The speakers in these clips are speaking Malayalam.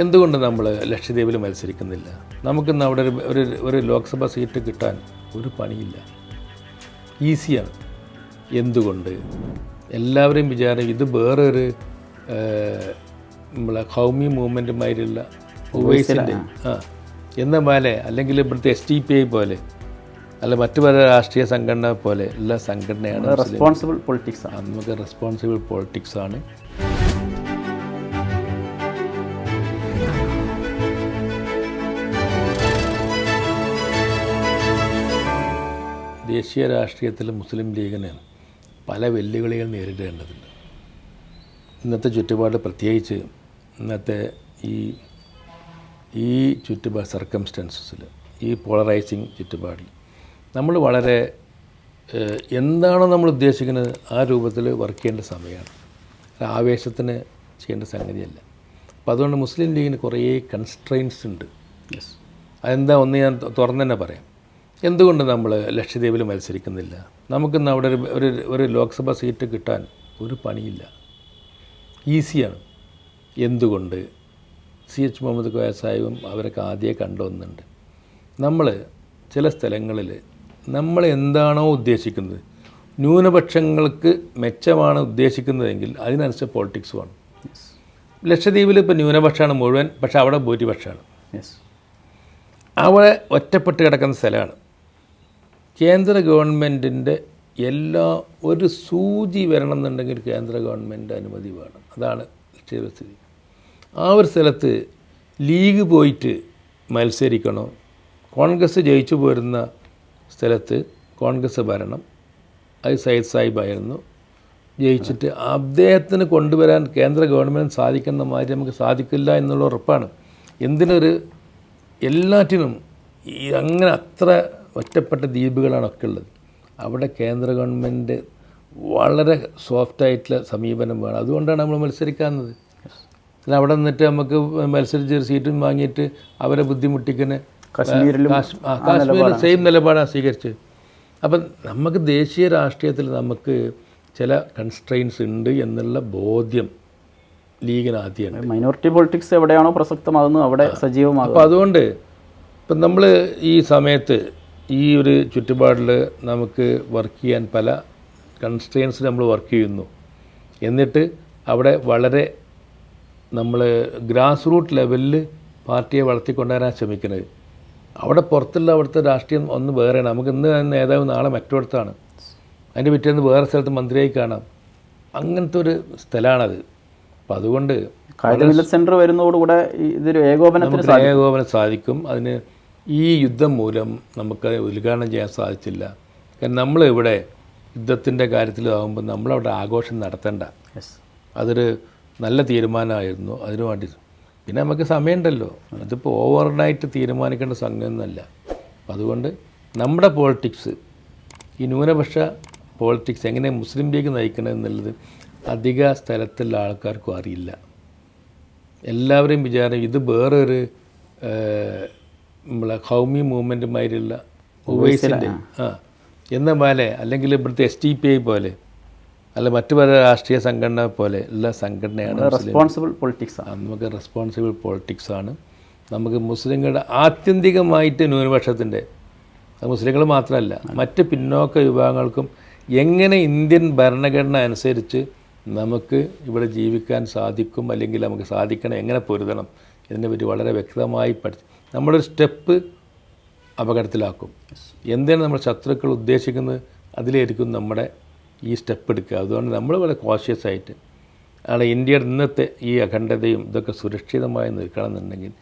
എന്തുകൊണ്ട് നമ്മൾ ലക്ഷദ്വീപിൽ മത്സരിക്കുന്നില്ല? നമുക്കിന്ന് അവിടെ ഒരു ലോക്സഭാ സീറ്റ് കിട്ടാൻ ഒരു പണിയില്ല, ഈസിയാണ്. എന്തുകൊണ്ട്? എല്ലാവരെയും വിചാരം ഇത് വേറൊരു നമ്മളെ ഖൗമി മൂവ്മെൻറ്റുമായിട്ടുള്ള ഉവൈസിൻ്റെ എന്ന പോലെ, അല്ലെങ്കിൽ ഇവിടുത്തെ SDPI പോലെ, അല്ല മറ്റു പല രാഷ്ട്രീയ സംഘടന പോലെ ഉള്ള സംഘടനയാണ്. റെസ്പോൺസിബിൾ പൊളിറ്റിക്സ് ആണ്. നമുക്ക് റെസ്പോൺസിബിൾ പൊളിറ്റിക്സ് ആണ്. ദേശീയ രാഷ്ട്രീയത്തിൽ മുസ്ലിം ലീഗിന് പല വെല്ലുവിളികൾ നേരിടേണ്ടതുണ്ട്. ഇന്നത്തെ ചുറ്റുപാട്, പ്രത്യേകിച്ച് ഇന്നത്തെ ഈ ചുറ്റുപാട് സർക്കംസ്റ്റൻസസിൽ, ഈ പോളറൈസിങ് ചുറ്റുപാടിൽ നമ്മൾ വളരെ എന്താണോ നമ്മൾ ഉദ്ദേശിക്കുന്നത് ആ രൂപത്തിൽ വർക്ക് ചെയ്യേണ്ട സമയമാണ്. ആവേശത്തിന് ചെയ്യേണ്ട സംഗതിയല്ല. അപ്പോൾ അതുകൊണ്ട് മുസ്ലിം ലീഗിന് കുറേ കൺസ്ട്രെയിൻസ് ഉണ്ട്. അതെന്താ ഒന്ന് ഞാൻ തുറന്നു തന്നെ പറയാം. എന്തുകൊണ്ട് നമ്മൾ ലക്ഷദ്വീപിൽ മത്സരിക്കുന്നില്ല? നമുക്കിന്ന് അവിടെ ഒരു ലോക്സഭാ സീറ്റ് കിട്ടാൻ ഒരു പണിയില്ല, ഈസിയാണ്. എന്തുകൊണ്ട്? CH മുഹമ്മദ് കോയ സാഹിബും അവരൊക്കെ ആദ്യമേ കണ്ടുവന്നുണ്ട്. നമ്മൾ ചില സ്ഥലങ്ങളിൽ നമ്മൾ എന്താണോ ഉദ്ദേശിക്കുന്നത്, ന്യൂനപക്ഷങ്ങൾക്ക് മെച്ചമാണ് ഉദ്ദേശിക്കുന്നതെങ്കിൽ അതിനനുസരിച്ച് പോളിറ്റിക്സ് വേണം. ലക്ഷദ്വീപിൽ ഇപ്പോൾ ന്യൂനപക്ഷമാണ് മുഴുവൻ, പക്ഷേ അവിടെ ഭൂരിപക്ഷമാണ്. അവിടെ ഒറ്റപ്പെട്ട് കിടക്കുന്ന സ്ഥലമാണ്. കേന്ദ്ര ഗവൺമെൻറ്റിൻ്റെ ഒരു സൂചി വരണം എന്നുണ്ടെങ്കിൽ കേന്ദ്ര ഗവൺമെൻറ് അനുമതി വേണം. അതാണ് സ്ഥിതി. ആ ഒരു സ്ഥലത്ത് ലീഗ് പോയിട്ട് മത്സരിക്കണോ? കോൺഗ്രസ് ജയിച്ചു പോരുന്ന സ്ഥലത്ത് കോൺഗ്രസ് ഭരണം, അത് സയ്യിദ് സാഹിബായിരുന്നു ജയിച്ചിട്ട്, അദ്ദേഹത്തിന് കൊണ്ടുവരാൻ കേന്ദ്ര ഗവൺമെൻറ് സാധിക്കുന്ന മാതിരി നമുക്ക് സാധിക്കില്ല എന്നുള്ള ഉറപ്പാണ്. എല്ലാറ്റിനും അങ്ങനെ അത്ര ഒറ്റപ്പെട്ട ദ്വീപുകളാണൊക്കെ ഉള്ളത്. അവിടെ കേന്ദ്ര ഗവൺമെൻറ് വളരെ സോഫ്റ്റായിട്ടുള്ള സമീപനം വേണം. അതുകൊണ്ടാണ് നമ്മൾ മത്സരിക്കാവുന്നത്. അല്ല അവിടെ നിന്നിട്ട് നമുക്ക് മത്സരിച്ച് സീറ്റും വാങ്ങിയിട്ട് അവരെ ബുദ്ധിമുട്ടിക്കുന്ന കാശ്മീരിൽ സെയിം നിലപാടാണ് സ്വീകരിച്ചത്. അപ്പം നമുക്ക് ദേശീയ രാഷ്ട്രീയത്തിൽ നമുക്ക് ചില കൺസ്ട്രെയിൻസ് ഉണ്ട് എന്നുള്ള ബോധ്യം ലീഗിന് ആദ്യമാണ്. മൈനോറിറ്റി പൊളിറ്റിക്സ് എവിടെയാണോ പ്രസക്തമാകുന്നത് അവിടെ സജീവമാകും. അപ്പോൾ അതുകൊണ്ട് ഇപ്പം നമ്മൾ ഈ സമയത്ത് ഈ ഒരു ചുറ്റുപാടിൽ നമുക്ക് വർക്ക് ചെയ്യാൻ പല കൺസ്ട്രെയിൻസ് നമ്മൾ വർക്ക് ചെയ്യുന്നു. എന്നിട്ട് അവിടെ വളരെ നമ്മൾ ഗ്രാസ് റൂട്ട് ലെവലിൽ പാർട്ടിയെ വളർത്തിക്കൊണ്ടുവരാൻ ശ്രമിക്കുന്നത്. അവിടെ പുറത്തുള്ള അവിടുത്തെ രാഷ്ട്രീയം ഒന്ന് വേറെയാണ്. നമുക്ക് ഇന്ന് നേതാവ് നാളെ മറ്റൊരിടത്താണ്, അതിൻ്റെ പിറ്റേന്ന് വേറെ സ്ഥലത്ത് മന്ത്രിയായി കാണാം. അങ്ങനത്തെ ഒരു സ്ഥലമാണത്. അപ്പം അതുകൊണ്ട് സെൻറ്റർ വരുന്നതോടുകൂടെ ഇതൊരു ഏകോപനം സാധിക്കും. അതിന് ഈ യുദ്ധം മൂലം നമുക്ക് ഉദ്ഘാടനം ചെയ്യാൻ സാധിച്ചില്ല. കാരണം നമ്മളിവിടെ യുദ്ധത്തിൻ്റെ കാര്യത്തിലാകുമ്പോൾ നമ്മളവിടെ ആഘോഷം നടത്തണ്ട. അതൊരു നല്ല തീരുമാനമായിരുന്നു. അതിനു വേണ്ടി പിന്നെ നമുക്ക് സമയമുണ്ടല്ലോ. ഇതിപ്പോൾ ഓവർനൈറ്റ് തീരുമാനിക്കേണ്ട സംഗതിയൊന്നുമല്ല. അതുകൊണ്ട് നമ്മുടെ പോളിറ്റിക്സ്, ഈ ന്യൂനപക്ഷ പോളിറ്റിക്സ് എങ്ങനെ മുസ്ലിം ലീഗ് നയിക്കണം എന്നുള്ളത് അധിക സ്ഥലത്തുള്ള ആൾക്കാർക്കും അറിയില്ല. എല്ലാവരെയും വിചാരം ഇത് വേറൊരു നമ്മളെ ഖൗമി മൂവ്മെൻറ്റുമായിട്ടുള്ള ഉവൈസിൻ്റെ എന്ന പോലെ, അല്ലെങ്കിൽ ഇവിടുത്തെ SDPI പോലെ, അല്ല മറ്റു പല രാഷ്ട്രീയ സംഘടന പോലെ ഉള്ള സംഘടനയാണ്. റെസ്പോൺസിബിൾ പൊളിറ്റിക്സ് ആണ്. നമുക്ക് റെസ്പോൺസിബിൾ പൊളിറ്റിക്സ് ആണ്. നമുക്ക് മുസ്ലിങ്ങളുടെ ആത്യന്തികമായിട്ട് ന്യൂനപക്ഷത്തിൻ്റെ, മുസ്ലിങ്ങൾ മാത്രമല്ല മറ്റ് പിന്നോക്ക വിഭാഗങ്ങൾക്കും എങ്ങനെ ഇന്ത്യൻ ഭരണഘടന അനുസരിച്ച് നമുക്ക് ഇവിടെ ജീവിക്കാൻ സാധിക്കും, അല്ലെങ്കിൽ നമുക്ക് സാധിക്കണം, എങ്ങനെ പൊരുതണം, ഇതിനെപ്പറ്റി വളരെ വ്യക്തമായി പഠിച്ച് നമ്മളൊരു സ്റ്റെപ്പ് അപകടത്തിലാക്കും. എന്താണ് നമ്മൾ ശത്രുക്കൾ ഉദ്ദേശിക്കുന്നത് അതിലായിരിക്കും നമ്മുടെ ഈ സ്റ്റെപ്പ് എടുക്കുക. അതുകൊണ്ട് നമ്മൾ വളരെ കോഷ്യസ് ആയിട്ട് ആണ് ഇന്ത്യയുടെ ഇന്നത്തെ ഈ അഖണ്ഡതയും ഇതൊക്കെ സുരക്ഷിതമായി നിൽക്കണമെന്നുണ്ടെങ്കിൽ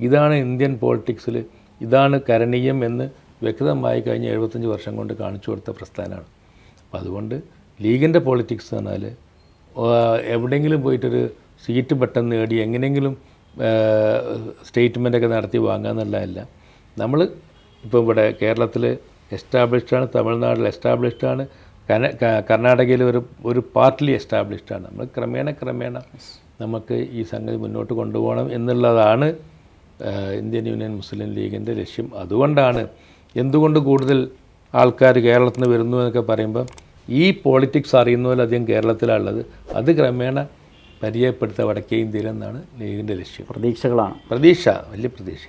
ഇതാണ് ഇന്ത്യൻ പോളിറ്റിക്സിൽ ഇതാണ് കരണീയം എന്ന് വ്യക്തമായി കഴിഞ്ഞ 75 വർഷം കൊണ്ട് കാണിച്ചു കൊടുത്ത പ്രസ്ഥാനമാണ്. അപ്പോൾ അതുകൊണ്ട് ലീഗിൻ്റെ പോളിറ്റിക്സ് പറഞ്ഞാൽ എവിടെയെങ്കിലും പോയിട്ടൊരു സീറ്റ് പെട്ടെന്ന് നേടി എങ്ങനെയെങ്കിലും സ്റ്റേറ്റ്മെൻറ്റൊക്കെ നടത്തി വാങ്ങാമെന്നുള്ളതല്ല. നമ്മൾ ഇപ്പോൾ ഇവിടെ കേരളത്തിൽ എസ്റ്റാബ്ലിഷ്ഡാണ്, തമിഴ്നാട്ടിൽ എസ്റ്റാബ്ലിഷ്ഡാണ്, കർണാടകയിൽ ഒരു പാർട്ടിലി എസ്റ്റാബ്ലിഷ്ഡാണ്. നമ്മൾ ക്രമേണ നമുക്ക് ഈ സംഗതി മുന്നോട്ട് കൊണ്ടുപോകണം എന്നുള്ളതാണ് ഇന്ത്യൻ യൂണിയൻ മുസ്ലിം ലീഗിൻ്റെ ലക്ഷ്യം. അതുകൊണ്ടാണ് എന്തുകൊണ്ട് കൂടുതൽ ആൾക്കാർ കേരളത്തിൽ നിന്ന് വരുന്നു എന്നൊക്കെ പറയുമ്പം ഈ പോളിറ്റിക്സ് അറിയുന്നതിലധികം കേരളത്തിലുള്ളത്. അത് ക്രമേണ പരിചയപ്പെടുത്തുക വടക്കേ ഇന്ത്യയിലെന്നാണ് ലീഗിൻ്റെ ലക്ഷ്യം. പ്രതീക്ഷകളാണ്. പ്രതീക്ഷ, വലിയ പ്രതീക്ഷ.